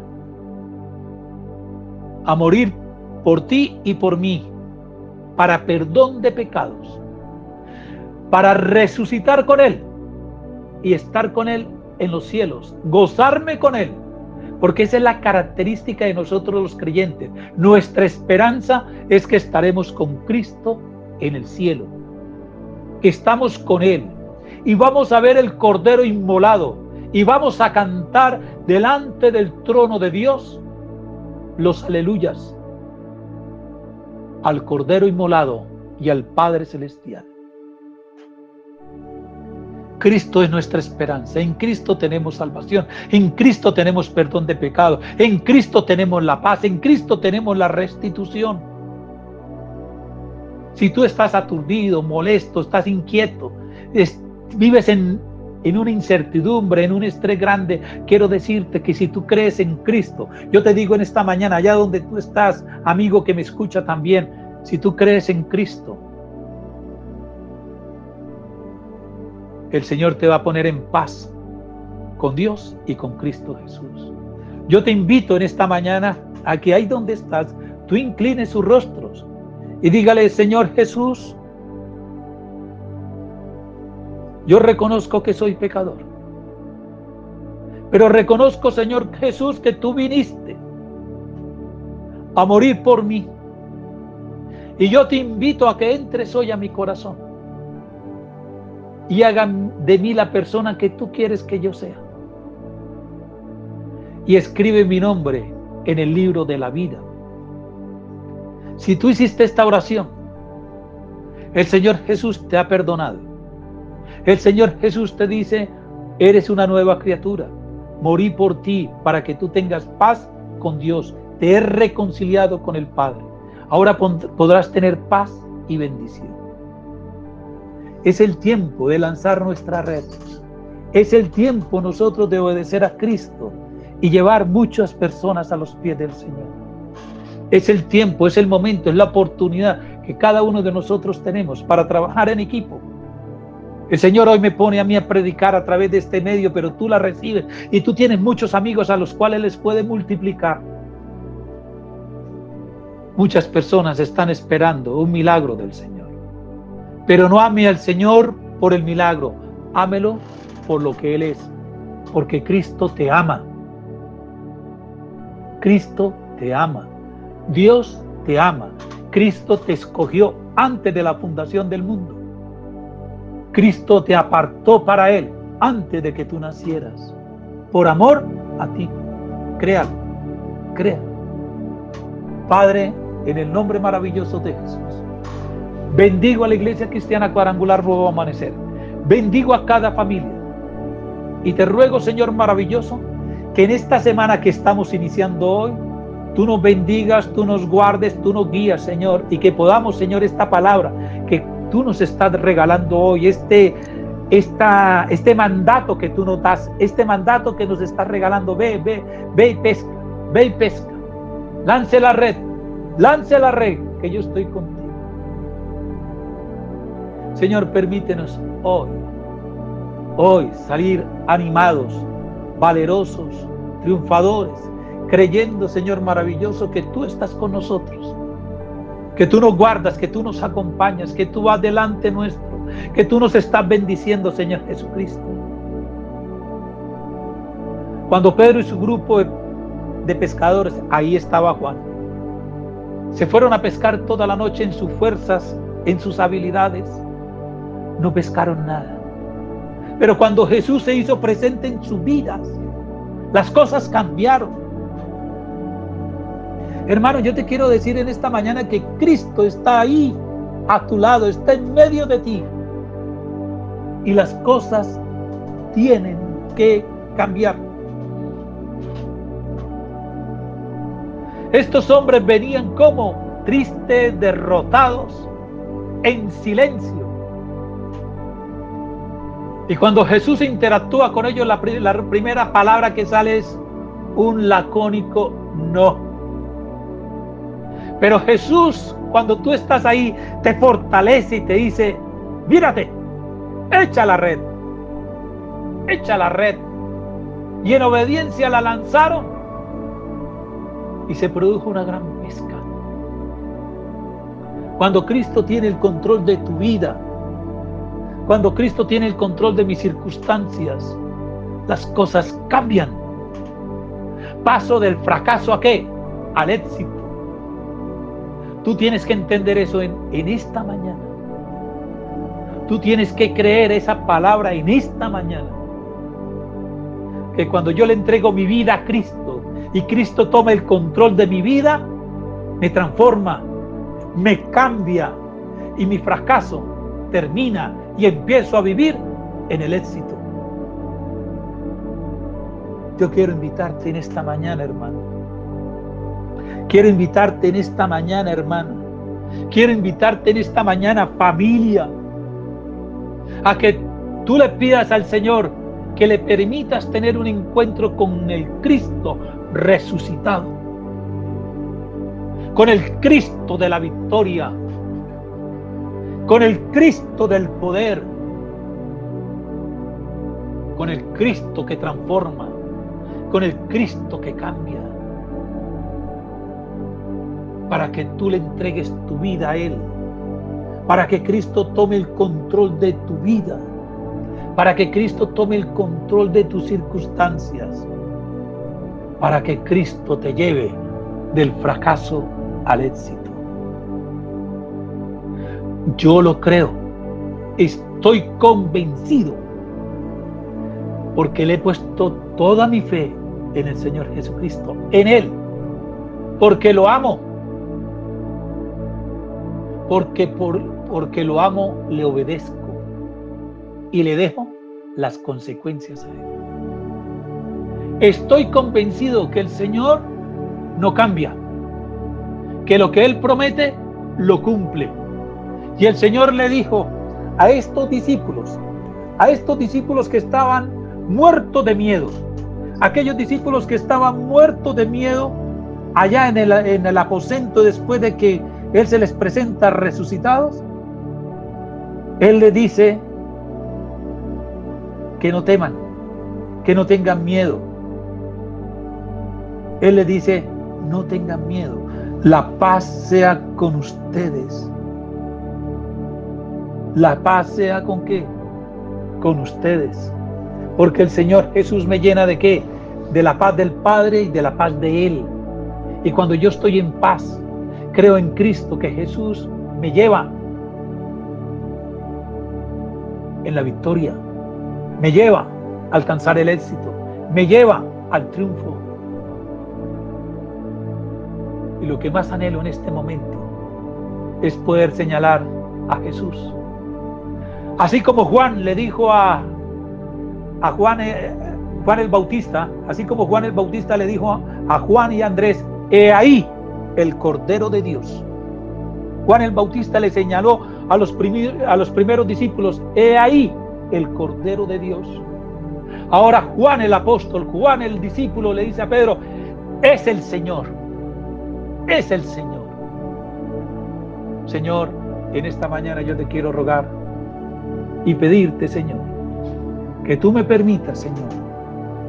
Speaker 1: a morir por ti y por mí, para perdón de pecados, para resucitar con Él y estar con Él en los cielos, gozarme con Él, porque esa es la característica de nosotros los creyentes. Nuestra esperanza es que estaremos con Cristo en el cielo, que estamos con Él y vamos a ver el Cordero inmolado y vamos a cantar delante del trono de Dios los aleluyas al Cordero inmolado y al Padre Celestial. Cristo es nuestra esperanza, en Cristo tenemos salvación, en Cristo tenemos perdón de pecado, en Cristo tenemos la paz, en Cristo tenemos la restitución. Si tú estás aturdido, molesto, estás inquieto, vives en una incertidumbre, en un estrés grande, quiero decirte que si tú crees en Cristo, yo te digo en esta mañana, allá donde tú estás, amigo que me escucha también, si tú crees en Cristo, el Señor te va a poner en paz con Dios y con Cristo Jesús. Yo te invito en esta mañana a que ahí donde estás, tú inclines sus rostros y dígale: Señor Jesús, yo reconozco que soy pecador, pero reconozco, Señor Jesús, que tú viniste a morir por mí. Y yo te invito a que entres hoy a mi corazón y hagan de mí la persona que tú quieres que yo sea. Y escribe mi nombre en el libro de la vida. Si tú hiciste esta oración, el Señor Jesús te ha perdonado. El Señor Jesús te dice: eres una nueva criatura. Morí por ti para que tú tengas paz con Dios. Te he reconciliado con el Padre. Ahora podrás tener paz y bendición. Es el tiempo de lanzar nuestra red. Es el tiempo nosotros de obedecer a Cristo y llevar muchas personas a los pies del Señor. Es el tiempo, es el momento, es la oportunidad que cada uno de nosotros tenemos para trabajar en equipo. El Señor hoy me pone a mí a predicar a través de este medio, pero tú la recibes y tú tienes muchos amigos a los cuales les puede multiplicar. Muchas personas están esperando un milagro del Señor. Pero no ame al Señor por el milagro, ámelo por lo que Él es, porque Cristo te ama. Cristo te ama. Dios te ama. Cristo te escogió antes de la fundación del mundo. Cristo te apartó para Él antes de que tú nacieras, por amor a ti. Créalo, créalo. Padre, en el nombre maravilloso de Jesús, bendigo a la Iglesia Cristiana Cuadrangular Nuevo Amanecer. Bendigo a cada familia. Y te ruego, Señor maravilloso, que en esta semana que estamos iniciando hoy, tú nos bendigas, tú nos guardes, tú nos guías, Señor, y que podamos, Señor, esta palabra que tú nos estás regalando hoy, este mandato que tú nos das, este mandato que nos estás regalando: ve y pesca, ve y pesca. Lance la red, que yo estoy contigo. Señor, permítenos hoy salir animados, valerosos, triunfadores, creyendo, Señor maravilloso, que tú estás con nosotros, que tú nos guardas, que tú nos acompañas, que tú vas delante nuestro, que tú nos estás bendiciendo, Señor Jesucristo. Cuando Pedro y su grupo de pescadores, ahí estaba Juan, se fueron a pescar toda la noche en sus fuerzas, en sus habilidades, no pescaron nada. Pero cuando Jesús se hizo presente en sus vidas, las cosas cambiaron. Hermano, yo te quiero decir en esta mañana que Cristo está ahí a tu lado, está en medio de ti. Y las cosas tienen que cambiar. Estos hombres venían como tristes, derrotados, en silencio. Y cuando Jesús interactúa con ellos, la primera palabra que sale es un lacónico no. Pero Jesús, cuando tú estás ahí, te fortalece y te dice: mírate, echa la red. Echa la red. Y en obediencia la lanzaron y se produjo una gran pesca. Cuando Cristo tiene el control de tu vida, cuando Cristo tiene el control de mis circunstancias, las cosas cambian. paso del fracaso ¿a qué? Al éxito. Tú tienes que entender eso en esta mañana. Tú tienes que creer esa palabra en esta mañana. Que cuando yo le entrego mi vida a Cristo y Cristo toma el control de mi vida, me transforma, me cambia y mi fracaso termina y empiezo a vivir en el éxito. Yo quiero invitarte en esta mañana, hermano. Quiero invitarte en esta mañana, hermana. Quiero invitarte en esta mañana, familia, a que tú le pidas al Señor que le permitas tener un encuentro con el Cristo resucitado, con el Cristo de la victoria, con el Cristo del poder, con el Cristo que transforma, con el Cristo que cambia, para que tú le entregues tu vida a Él, para que Cristo tome el control de tu vida, para que Cristo tome el control de tus circunstancias, para que Cristo te lleve del fracaso al éxito. Yo lo creo, estoy convencido, porque le he puesto toda mi fe en el Señor Jesucristo, en Él, porque lo amo, porque lo amo, le obedezco y le dejo las consecuencias a Él. Estoy convencido que el Señor no cambia, que lo que Él promete lo cumple. Y el Señor le dijo a estos discípulos que estaban muertos de miedo, aquellos discípulos que estaban muertos de miedo allá en el aposento después de que Él se les presenta resucitados, Él les dice que no teman, que no tengan miedo. Él les dice, no tengan miedo, la paz sea con ustedes. La paz sea ¿con qué? Con ustedes. Porque el Señor Jesús me llena ¿de qué? De la paz del Padre y de la paz de Él. Y cuando yo estoy en paz, creo en Cristo, que Jesús me lleva en la victoria, me lleva a alcanzar el éxito, me lleva al triunfo. Y lo que más anhelo en este momento es poder señalar a Jesús. Así como Juan le dijo a Juan el Bautista, así como Juan el Bautista le dijo a Juan y a Andrés, he ahí el Cordero de Dios. Juan el Bautista le señaló a los primeros discípulos, he ahí el Cordero de Dios. Ahora Juan el apóstol, Juan el discípulo le dice a Pedro, es el Señor, es el Señor. Señor, en esta mañana yo te quiero rogar y pedirte, Señor, que tú me permitas, Señor,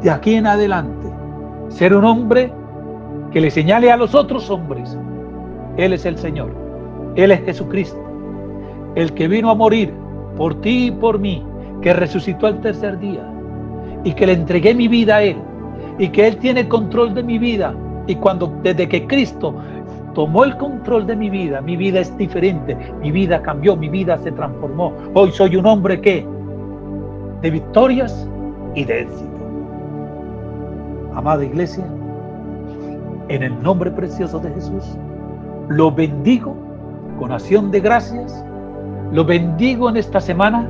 Speaker 1: de aquí en adelante, ser un hombre que le señale a los otros hombres, Él es el Señor, Él es Jesucristo, el que vino a morir por ti y por mí, que resucitó al tercer día, y que le entregué mi vida a Él, y que Él tiene control de mi vida, y desde que Cristo tomó el control de mi vida es diferente, mi vida cambió, mi vida se transformó. Hoy soy un hombre que de victorias y de éxito. Amada iglesia, en el nombre precioso de Jesús, lo bendigo con acción de gracias, lo bendigo en esta semana,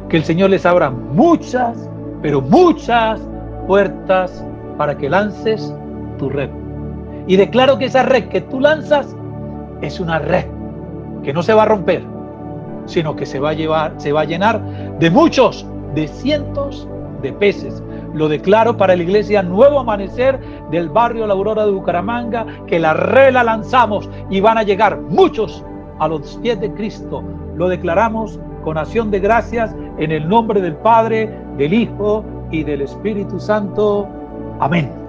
Speaker 1: que el Señor les abra muchas, pero muchas puertas para que lances tu red. Y declaro que esa red que tú lanzas es una red que no se va a romper, sino que se va a llenar de muchos, de cientos de peces. Lo declaro para la iglesia Nuevo Amanecer del barrio La Aurora de Bucaramanga, que la red la lanzamos y van a llegar muchos a los pies de Cristo. Lo declaramos con acción de gracias en el nombre del Padre, del Hijo y del Espíritu Santo. Amén.